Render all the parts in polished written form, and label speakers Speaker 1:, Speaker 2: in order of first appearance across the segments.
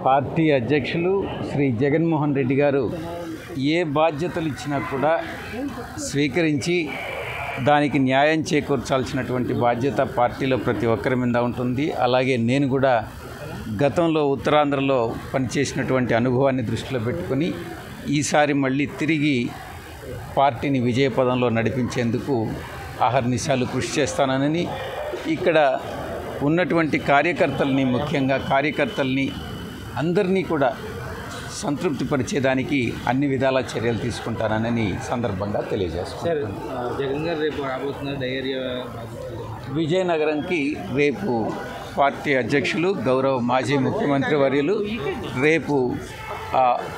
Speaker 1: Party అధ్యక్షులు శ్రీ జగన్మోహన్ రెడ్డి గారు ఏ బాధ్యతలు ఇచ్చినా కూడా స్వీకరించి దానికి న్యాయం చేకూర్చాల్సినటువంటి బాధ్యత పార్టీలో ప్రతి ఒక్కరి మీద ఉంటుంది. అలాగే నేను కూడా గతంలో ఉత్తరాంధ్రలో పనిచేసినటువంటి అనుభవాన్ని దృష్టిలో పెట్టుకొని ఈసారి మళ్ళీ తిరిగి పార్టీని విజయపదంలో నడిపించేందుకు అహర్నిశాలు కృషి చేస్తానని, ఇక్కడ ఉన్నటువంటి కార్యకర్తల్ని, ముఖ్యంగా కార్యకర్తల్ని అందరినీ కూడా సంతృప్తిపరిచేదానికి అన్ని విధాల చర్యలు తీసుకుంటానని సందర్భంగా తెలియజేస్తున్నాను.
Speaker 2: జగన్ గారు రేపు రాబోతున్న డయేరియా
Speaker 1: విజయనగరంకి రేపు పార్టీ అధ్యక్షులు గౌరవ మాజీ ముఖ్యమంత్రి వర్యులు రేపు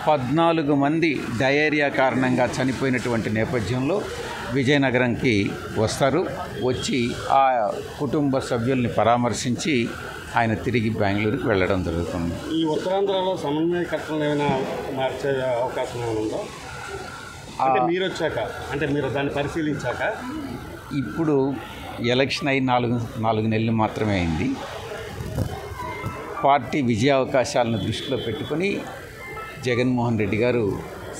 Speaker 1: 14 మంది డయేరియా కారణంగా చనిపోయినటువంటి నేపథ్యంలో విజయనగరంకి వస్తారు. వచ్చి ఆ కుటుంబ సభ్యుల్ని పరామర్శించి ఆయన తిరిగి బెంగళూరుకి వెళ్ళడం జరుగుతుంది.
Speaker 2: ఈ ఉత్తరాంధ్రలో సమన్వయకర్తలను ఏమైనా మార్చే అవకాశం ఉందో అంటే మీరు వచ్చాక, అంటే మీరు దాన్ని పరిశీలించాక?
Speaker 1: ఇప్పుడు ఎలక్షన్ అయి 4 నెలలు మాత్రమే అయింది. పార్టీ విజయావకాశాలను దృష్టిలో పెట్టుకొని జగన్మోహన్ రెడ్డి గారు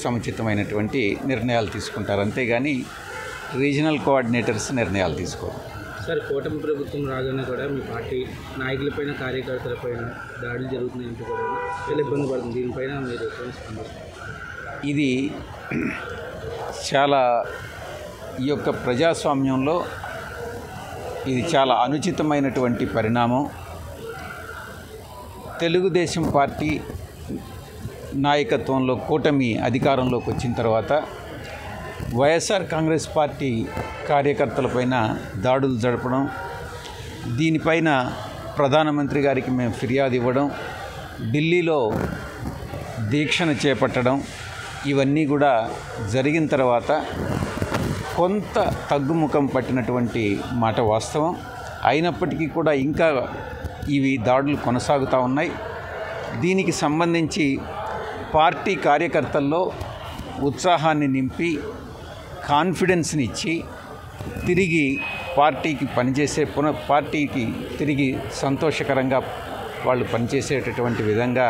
Speaker 1: సముచితమైనటువంటి నిర్ణయాలు తీసుకుంటారు, అంతేగాని రీజనల్ కోఆర్డినేటర్స్ నిర్ణయాలు తీసుకోరు.
Speaker 2: సార్, కూటమి ప్రభుత్వం రాగానే కూడా మీ పార్టీ నాయకులపైన, కార్యకర్తలపైన దాడులు జరుగుతున్నాయంటే కూడా చాలా ఇబ్బంది పడుతుంది. దీనిపైన మీరు
Speaker 1: ఇది చాలా ఈ యొక్క ప్రజాస్వామ్యంలో ఇది చాలా అనుచితమైనటువంటి పరిణామం. తెలుగుదేశం పార్టీ నాయకత్వంలో కూటమి అధికారంలోకి వచ్చిన తర్వాత వైఎస్ఆర్ కాంగ్రెస్ పార్టీ కార్యకర్తలపైన దాడులు జరపడం, దీనిపైన ప్రధానమంత్రి గారికి మేము ఫిర్యాదు ఇవ్వడం, ఢిల్లీలో దీక్షను చేపట్టడం, ఇవన్నీ కూడా జరిగిన తర్వాత కొంత తగ్గుముఖం పట్టినటువంటి మాట వాస్తవం. అయినప్పటికీ కూడా ఇంకా ఇవి దాడులు కొనసాగుతూ ఉన్నాయి. దీనికి సంబంధించి పార్టీ కార్యకర్తల్లో ఉత్సాహాన్ని నింపి, కాన్ఫిడెన్స్ని ఇచ్చి, తిరిగి పార్టీకి పనిచేసే పార్టీకి తిరిగి సంతోషకరంగా వాళ్ళు పనిచేసేటటువంటి విధంగా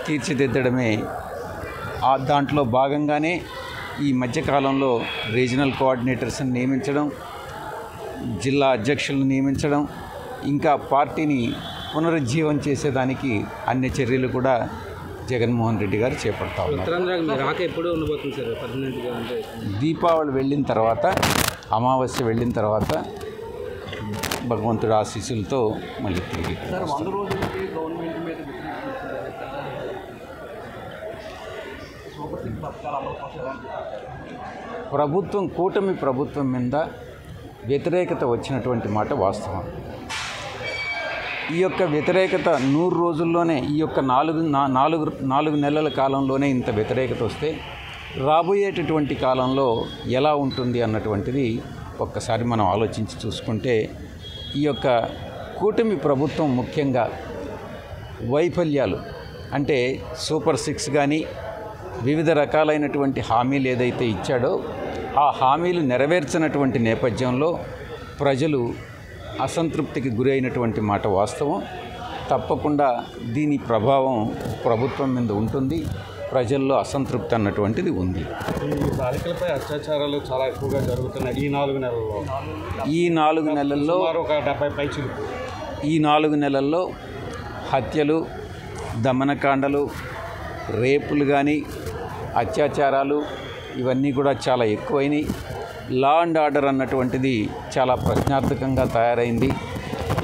Speaker 1: తీర్చిదిద్దడమే దాంట్లో భాగంగానే ఈ మధ్యకాలంలో రీజనల్ కోఆర్డినేటర్స్ని నియమించడం, జిల్లా అధ్యక్షులను నియమించడం, ఇంకా పార్టీని పునరుజ్జీవం చేసేదానికి అన్ని చర్యలు కూడా జగన్మోహన్ రెడ్డి గారు చేపడతా ఉన్నారు. దీపావళి వెళ్ళిన తర్వాత, అమావాస్య వెళ్ళిన తర్వాత భగవంతుడి ఆశీస్సులతో మళ్ళీ తిరిగి కూటమి ప్రభుత్వం మీద వ్యతిరేకత వచ్చినటువంటి మాట వాస్తవం. ఈ యొక్క వ్యతిరేకత 100 రోజుల్లోనే, ఈ యొక్క 4 నెలల కాలంలోనే ఇంత వ్యతిరేకత వస్తే రాబోయేటటువంటి కాలంలో ఎలా ఉంటుంది అన్నటువంటిది ఒక్కసారి మనం ఆలోచించి చూసుకుంటే, ఈ యొక్క కూటమి ప్రభుత్వం ముఖ్యంగా వైఫల్యాలు అంటే సూపర్ 6 కానీ వివిధ రకాలైనటువంటి హామీలు ఏదైతే ఇచ్చాడో ఆ హామీలు నెరవేర్చినటువంటి నేపథ్యంలో ప్రజలు అసంతృప్తికి గురైనటువంటి మాట వాస్తవం. తప్పకుండా దీని ప్రభావం ప్రభుత్వం మీద ఉంటుంది. ప్రజల్లో అసంతృప్తి అన్నటువంటిది ఉంది.
Speaker 2: ఈ బాలికలపై అత్యాచారాలు చాలా ఎక్కువగా జరుగుతున్నాయి ఈ 4 నెలల్లో.
Speaker 1: ఈ 4 నెలల్లో
Speaker 2: ఒక 70 పైచిలుకు.
Speaker 1: ఈ 4 నెలల్లో హత్యలు, దమనకాండలు, రేపులు కానీ, అత్యాచారాలు ఇవన్నీ కూడా చాలా ఎక్కువైనాయి. లా అండ్ ఆర్డర్ అన్నటువంటిది చాలా ప్రశ్నార్థకంగా తయారైంది.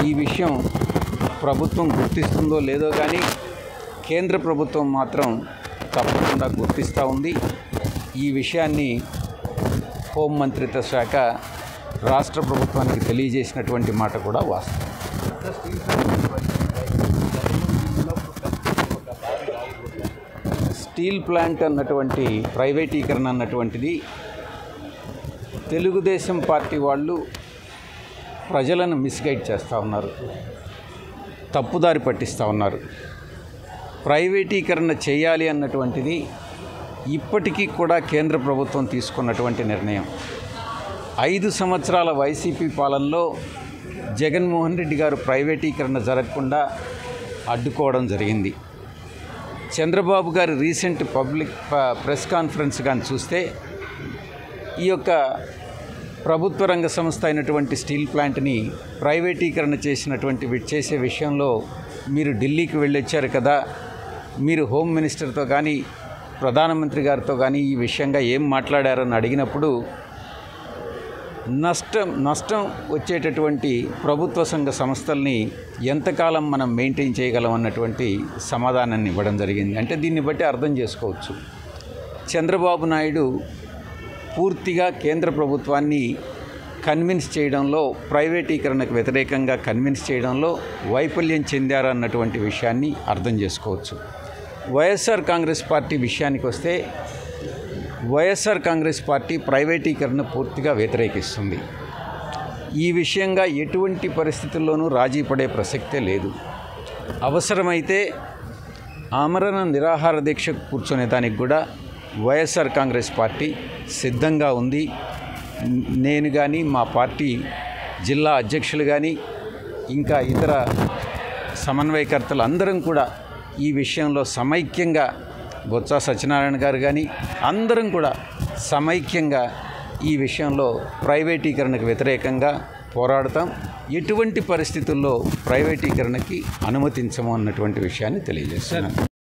Speaker 1: ఈ విషయం ప్రభుత్వం గుర్తిస్తుందో లేదో కానీ కేంద్ర ప్రభుత్వం మాత్రం తప్పకుండా గుర్తిస్తూ ఉంది. ఈ విషయాన్ని హోంమంత్రిత్వ శాఖ రాష్ట్ర ప్రభుత్వానికి తెలియజేసినటువంటి మాట కూడా వాస్తవం. స్టీల్ ప్లాంట్ అన్నటువంటి ప్రైవేటీకరణ అన్నటువంటిది తెలుగుదేశం పార్టీ వాళ్ళు ప్రజలను మిస్గైడ్ చేస్తూ ఉన్నారు, తప్పుదారి పట్టిస్తూ ఉన్నారు. ప్రైవేటీకరణ చేయాలి అన్నటువంటిది ఇప్పటికీ కూడా కేంద్ర ప్రభుత్వం తీసుకున్నటువంటి నిర్ణయం. 5 సంవత్సరాల వైసీపీ పాలనలో జగన్మోహన్ రెడ్డి గారు ప్రైవేటీకరణ జరగకుండా అడ్డుకోవడం జరిగింది. చంద్రబాబు గారి రీసెంట్ ప్రెస్ కాన్ఫరెన్స్ కానీ చూస్తే ఈ యొక్క ప్రభుత్వ రంగ సంస్థ అయినటువంటి స్టీల్ ప్లాంట్ని ప్రైవేటీకరణ చేసే విషయంలో మీరు ఢిల్లీకి వెళ్ళొచ్చారు కదా, మీరు హోమ్ మినిస్టర్తో కానీ ప్రధానమంత్రి గారితో కానీ ఈ విషయంగా ఏం మాట్లాడారని అడిగినప్పుడు నష్టం వచ్చేటటువంటి ప్రభుత్వ సంస్థల్ని ఎంతకాలం మనం మెయింటైన్ చేయగలం అన్నటువంటి సమాధానాన్ని ఇవ్వడం జరిగింది. అంటే దీన్ని బట్టి అర్థం చేసుకోవచ్చు, చంద్రబాబు నాయుడు పూర్తిగా కేంద్ర ప్రభుత్వాన్ని కన్విన్స్ చేయడంలో, ప్రైవేటీకరణకు వ్యతిరేకంగా కన్విన్స్ చేయడంలో వైఫల్యం చెందారన్నటువంటి విషయాన్ని అర్థం చేసుకోవచ్చు. వైఎస్ఆర్ కాంగ్రెస్ పార్టీ విషయానికి వస్తే వైఎస్ఆర్ కాంగ్రెస్ పార్టీ ప్రైవేటీకరణ పూర్తిగా వ్యతిరేకిస్తుంది. ఈ విషయంగా ఎటువంటి పరిస్థితుల్లోనూ రాజీ పడే ప్రసక్తే లేదు. అవసరమైతే ఆమరణ నిరాహార దీక్ష కూర్చునే దానికి కూడా వైఎస్ఆర్ కాంగ్రెస్ పార్టీ సిద్ధంగా ఉంది. నేను కానీ మా పార్టీ జిల్లా అధ్యక్షులు కానీ ఇంకా ఇతర సమన్వయకర్తలు అందరం కూడా ఈ విషయంలో సమైక్యంగా, బొత్స సత్యనారాయణ గారు కానీ అందరం కూడా సమైక్యంగా ఈ విషయంలో ప్రైవేటీకరణకు వ్యతిరేకంగా పోరాడతాం. ఎటువంటి పరిస్థితుల్లో ప్రైవేటీకరణకి అనుమతించము అన్నటువంటి విషయాన్ని తెలియజేస్తున్నాను.